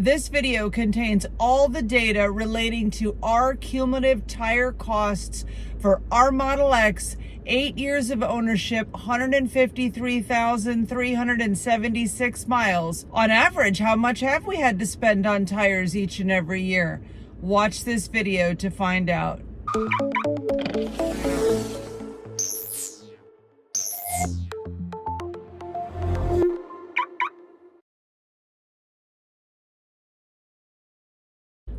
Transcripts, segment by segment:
This video contains all the data relating to our cumulative tire costs for our Model X, 8 years of ownership, 153,376 miles. On average, how much have we had to spend on tires each and every year? Watch this video to find out.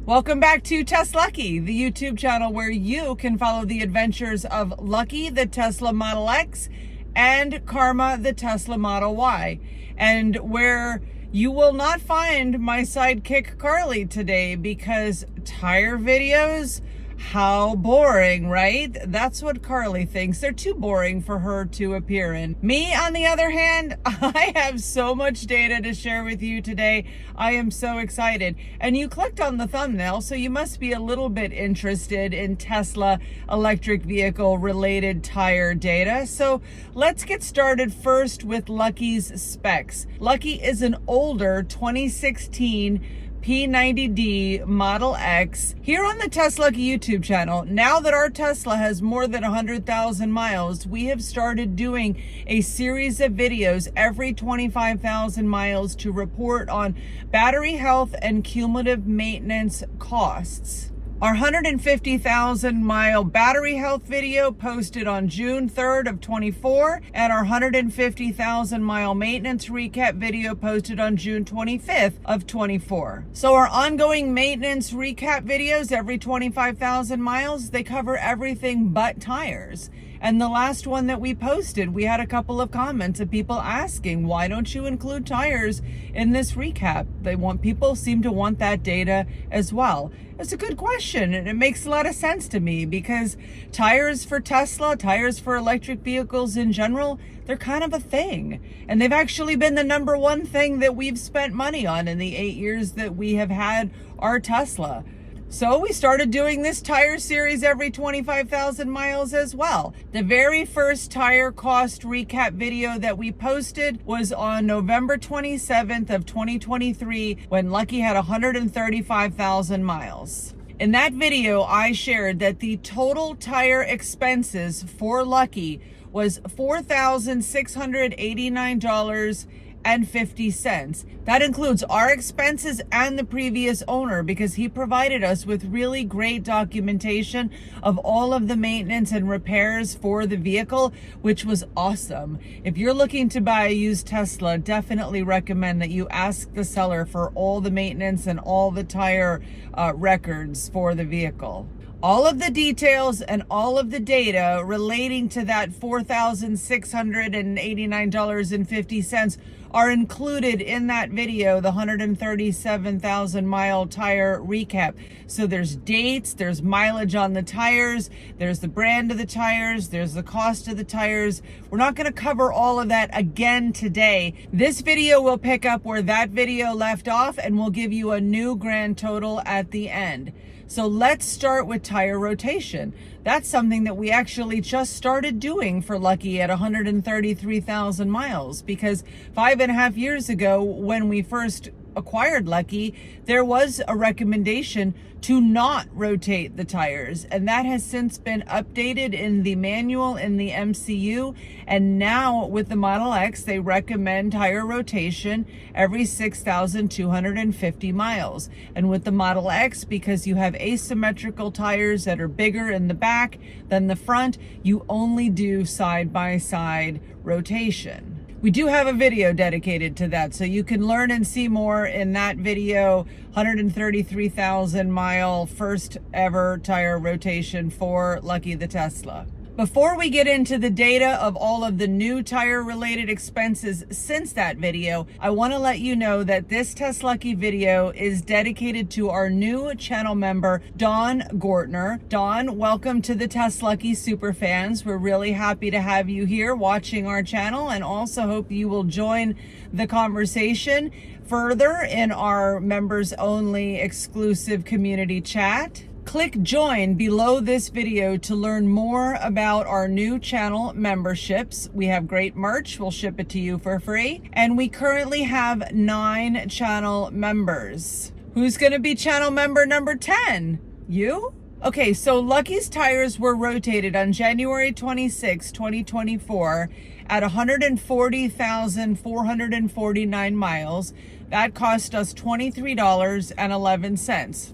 Welcome back to TesLUCKY, the YouTube channel where you can follow the adventures of Lucky, the Tesla Model X, and Karma, the Tesla Model Y, and where you will not find my sidekick Carly today because tire videos, how boring, right? That's what Carly thinks. They're too boring for her to appear in. Me, on the other hand, I have so much data to share with you today. I am so excited. And you clicked on the thumbnail, so you must be a little bit interested in Tesla electric vehicle related tire data. So let's get started first with Lucky's specs. Lucky is an older 2016 P90D Model X here on the TesLUCKY YouTube channel. Now that our Tesla has more than 100,000 miles, we have started doing a series of videos every 25,000 miles to report on battery health and cumulative maintenance costs. Our 150,000 mile battery health video posted on June 3rd of 24, and our 150,000 mile maintenance recap video posted on June 25th of 24. So our ongoing maintenance recap videos every 25,000 miles, they cover everything but tires. And the last one that we posted, we had a couple of comments of people asking, why don't you include tires in this recap? People seem to want that data as well. It's a good question, and it makes a lot of sense to me because tires for Tesla, tires for electric vehicles in general, they're kind of a thing. And they've actually been the number one thing that we've spent money on in the 8 years that we have had our Tesla. So we started doing this tire series every 25,000 miles as well. The very first tire cost recap video that we posted was on November 27th of 2023 when Lucky had 135,000 miles. In that video, I shared that the total tire expenses for Lucky was $4,689.50. That includes our expenses and the previous owner because he provided us with really great documentation of all of the maintenance and repairs for the vehicle, which was awesome. If you're looking to buy a used Tesla, definitely recommend that you ask the seller for all the maintenance and all the tire records for the vehicle. All of the details and all of the data relating to that $4,689.50 are included in that video, the 137,000 mile tire recap. So there's dates, there's mileage on the tires, there's the brand of the tires, there's the cost of the tires. We're not going to cover all of that again today. This video will pick up where that video left off, and we'll give you a new grand total at the end. So let's start with tire rotation. That's something that we actually just started doing for Lucky at 133,000 miles because 5.5 years ago when we first acquired Lucky, there was a recommendation to not rotate the tires, and that has since been updated in the manual in the MCU, and now with the Model X they recommend tire rotation every 6,250 miles. And with the Model X, because you have asymmetrical tires that are bigger in the back than the front, you only do side-by-side rotation. We do have a video dedicated to that, so you can learn and see more in that video, 133,000 mile first ever tire rotation for Lucky the Tesla. Before we get into the data of all of the new tire related expenses since that video, I want to let you know that this TesLUCKY video is dedicated to our new channel member, Dawn Gortner. Dawn, welcome to the TesLUCKY Superfans. We're really happy to have you here watching our channel, and also hope you will join the conversation further in our members only exclusive community chat. Click join below this video to learn more about our new channel memberships. We have great merch. We'll ship it to you for free. And we currently have 9 channel members. Who's going to be channel member number 10? You? Okay, so Lucky's tires were rotated on January 26, 2024 at 140,449 miles. That cost us $23.11.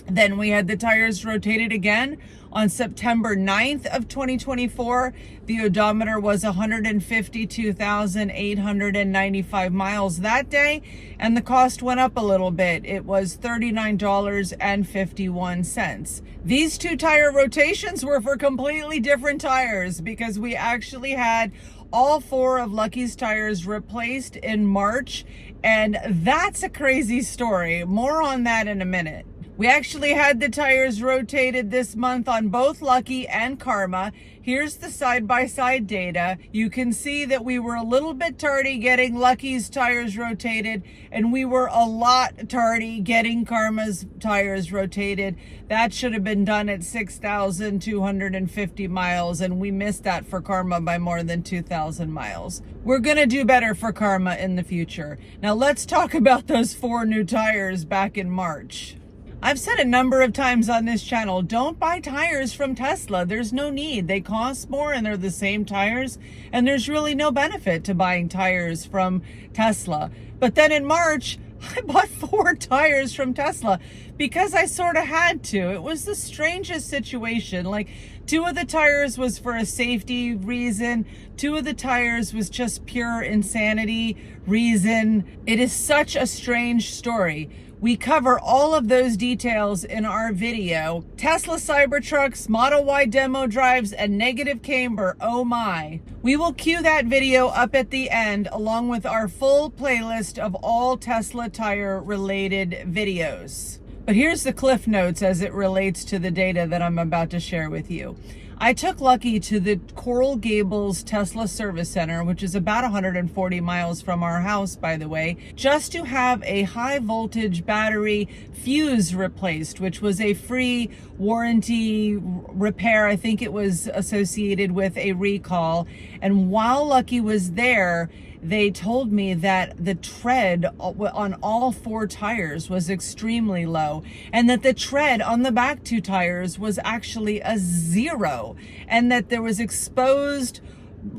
Then we had the tires rotated again on September 9th of 2024. The odometer was 152,895 miles that day, and the cost went up a little bit. It was $39.51. These 2 tire rotations were for completely different tires because we actually had all 4 of Lucky's tires replaced in March, and that's a crazy story. More on that in a minute. We actually had the tires rotated this month on both Lucky and Karma. Here's the side-by-side data. You can see that we were a little bit tardy getting Lucky's tires rotated, and we were a lot tardy getting Karma's tires rotated. That should have been done at 6,250 miles, and we missed that for Karma by more than 2,000 miles. We're gonna do better for Karma in the future. Now let's talk about those 4 new tires back in March. I've said a number of times on this channel, don't buy tires from Tesla. There's no need. They cost more and they're the same tires, and there's really no benefit to buying tires from Tesla. But then in March, I bought 4 tires from Tesla because I sort of had to. It was the strangest situation. Like, 2 of the tires was for a safety reason. 2 of the tires was just pure insanity reason. It is such a strange story. We cover all of those details in our video. Tesla Cybertrucks, Model Y demo drives, and negative camber, oh my. We will cue that video up at the end along with our full playlist of all Tesla tire related videos. But here's the cliff notes as it relates to the data that I'm about to share with you. I took Lucky to the Coral Gables Tesla Service Center, which is about 140 miles from our house, by the way, just to have a high voltage battery fuse replaced, which was a free warranty repair. I think it was associated with a recall. And while Lucky was there, they told me that the tread on all 4 tires was extremely low, and that the tread on the back 2 tires was actually a 0, and that there was exposed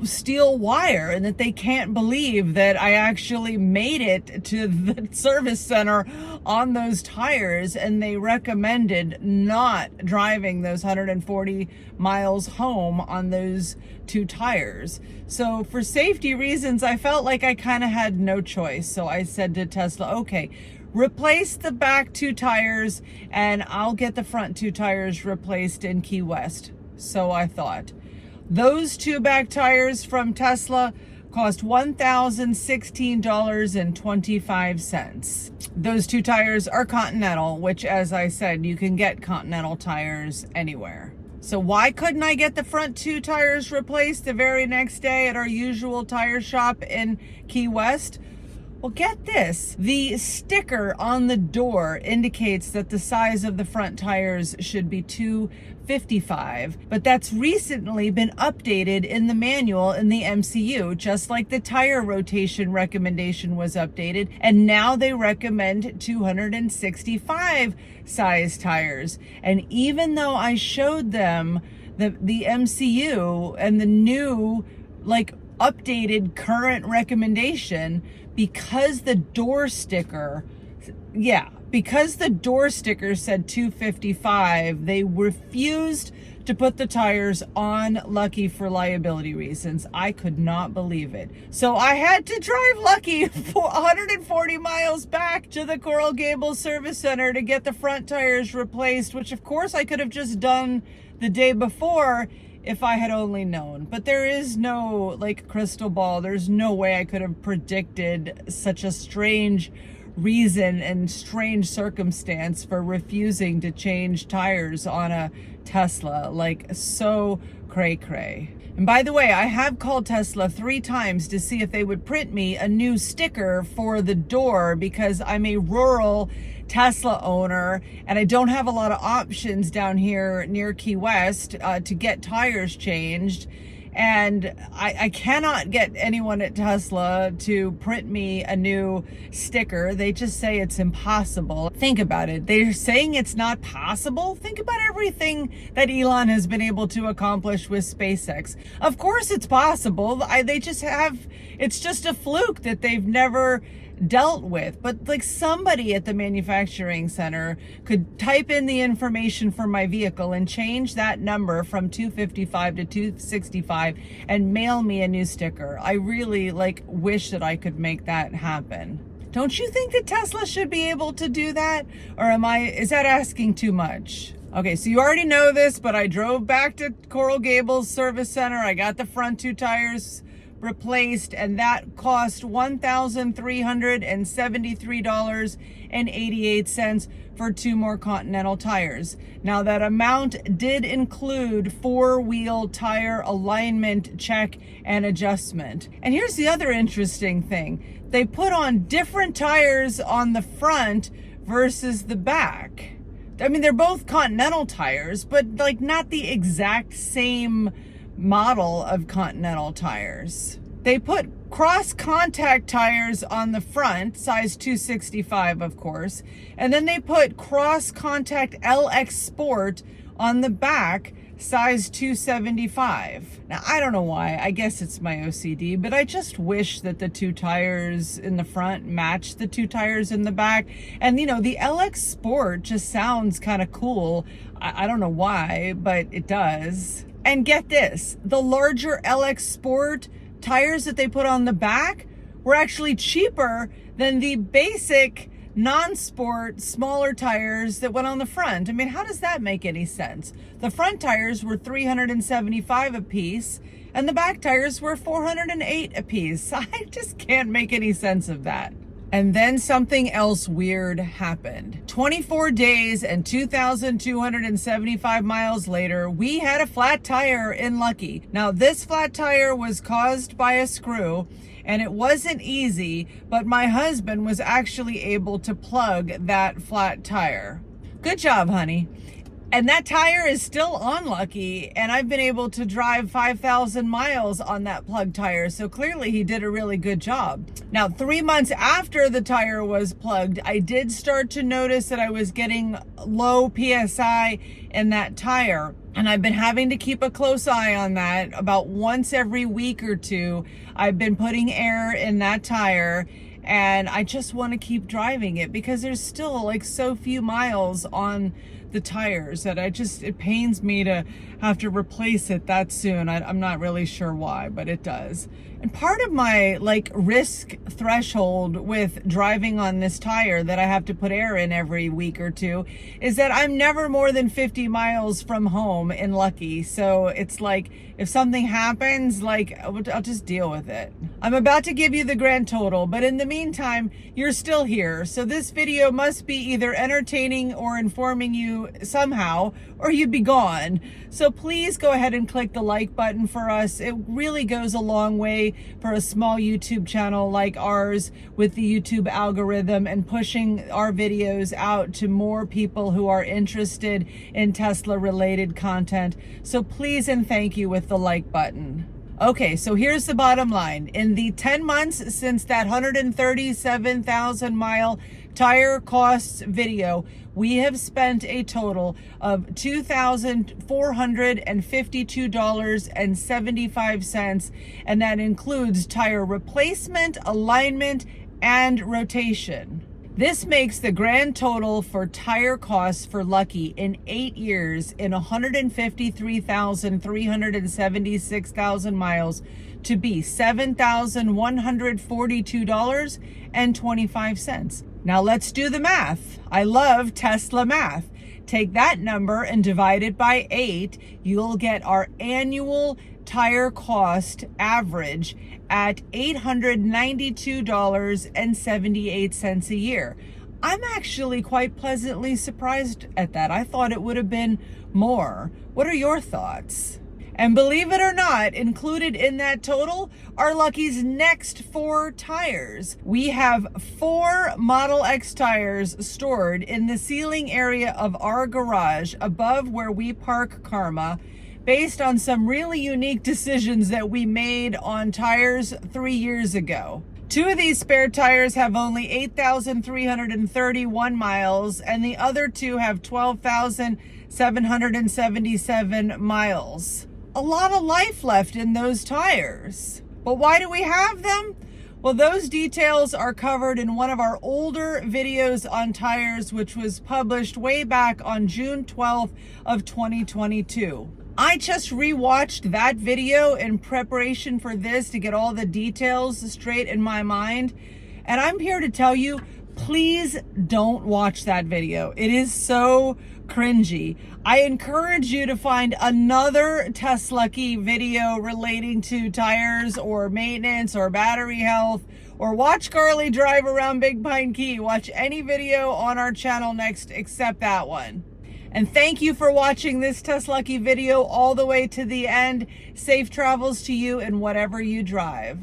steel wire, and that they can't believe that I actually made it to the service center on those tires, and they recommended not driving those 140 miles home on those 2 tires. So for safety reasons, I felt like I kind of had no choice. So I said to Tesla, okay, replace the back 2 tires and I'll get the front 2 tires replaced in Key West. So I thought. Those 2 back tires from Tesla cost $1,016.25. Those 2 tires are Continental, which, as I said, you can get Continental tires anywhere. So why couldn't I get the front 2 tires replaced the very next day at our usual tire shop in Key West? Well, get this. The sticker on the door indicates that the size of the front tires should be 255, but that's recently been updated in the manual in the MCU, just like the tire rotation recommendation was updated, and now they recommend 265 size tires. And even though I showed them the MCU and the new, like, updated current recommendation, because the door sticker said 255, they refused to put the tires on Lucky for liability reasons. I could not believe it. So I had to drive Lucky for 140 miles back to the Coral Gables Service Center to get the front tires replaced, which of course I could have just done the day before if I had only known. But there is no, like, crystal ball. There's no way I could have predicted such a strange reason and strange circumstance for refusing to change tires on a Tesla. Like, so cray-cray. And by the way, I have called Tesla 3 times to see if they would print me a new sticker for the door, because I'm a rural Tesla owner, and I don't have a lot of options down here near Key West to get tires changed. And I cannot get anyone at Tesla to print me a new sticker. They just say it's impossible. Think about it. They're saying it's not possible. Think about everything that Elon has been able to accomplish with SpaceX. Of course it's possible. It's just a fluke that they've never dealt with. But like, somebody at the manufacturing center could type in the information for my vehicle and change that number from 255 to 265 and mail me a new sticker. I really wish that I could make that happen. Don't you think that Tesla should be able to do that? Or is that asking too much? Okay, so you already know this, but I drove back to Coral Gables Service Center. I got the front two tires replaced, and that cost $1,373.88 for 2 more Continental tires. Now, that amount did include 4-wheel tire alignment check and adjustment. And here's the other interesting thing. They put on different tires on the front versus the back. I mean, they're both Continental tires, but not the exact same model of Continental tires. They put cross contact tires on the front, size 265, of course, and then they put cross contact LX Sport on the back, size 275. Now, I don't know why. I guess it's my OCD, but I just wish that the 2 tires in the front matched the 2 tires in the back. And the LX Sport just sounds kind of cool. I don't know why, but it does. And get this, the larger LX Sport tires that they put on the back were actually cheaper than the basic non-sport smaller tires that went on the front. I mean, how does that make any sense? The front tires were $375 a piece, and the back tires were $408 a piece. I just can't make any sense of that. And then something else weird happened. 24 days and 2,275 miles later, we had a flat tire in Lucky. Now, this flat tire was caused by a screw, and it wasn't easy, but my husband was actually able to plug that flat tire. Good job, honey. And that tire is still on Lucky, and I've been able to drive 5,000 miles on that plug tire, so clearly he did a really good job. Now, 3 months after the tire was plugged, I did start to notice that I was getting low PSI in that tire, and I've been having to keep a close eye on that. About once every week or two, I've been putting air in that tire, and I just want to keep driving it because there's still so few miles on the tires that it pains me to have to replace it that soon. I'm not really sure why, but it does. And part of my risk threshold with driving on this tire that I have to put air in every week or two is that I'm never more than 50 miles from home in Lucky. So it's if something happens, I'll just deal with it. I'm about to give you the grand total, but in the meantime, you're still here. So this video must be either entertaining or informing you somehow, or you'd be gone. So please go ahead and click the like button for us. It really goes a long way for a small YouTube channel like ours with the YouTube algorithm and pushing our videos out to more people who are interested in Tesla related content. So please and thank you with the like button. Okay, so here's the bottom line. In the 10 months since that 137,000 mile tire costs video, we have spent a total of $2,452.75, and that includes tire replacement, alignment, and rotation. This makes the grand total for tire costs for Lucky in 8 years in 153,376,000 miles to be $7,142.25. Now let's do the math. I love Tesla math. Take that number and divide it by 8. You'll get our annual tire cost average at $892.78 a year. I'm actually quite pleasantly surprised at that. I thought it would have been more. What are your thoughts? And believe it or not, included in that total are Lucky's next 4 tires. We have 4 Model X tires stored in the ceiling area of our garage above where we park Karma, based on some really unique decisions that we made on tires 3 years ago. 2 of these spare tires have only 8,331 miles, and the other 2 have 12,777 miles. A lot of life left in those tires. But why do we have them? Well, those details are covered in one of our older videos on tires, which was published way back on June 12th of 2022. I just rewatched that video in preparation for this to get all the details straight in my mind. And I'm here to tell you, please don't watch that video. It is so cringy. I encourage you to find another TesLUCKY video relating to tires or maintenance or battery health, or watch Carly drive around Big Pine Key. Watch any video on our channel next except that one. And thank you for watching this TesLUCKY video all the way to the end. Safe travels to you in whatever you drive.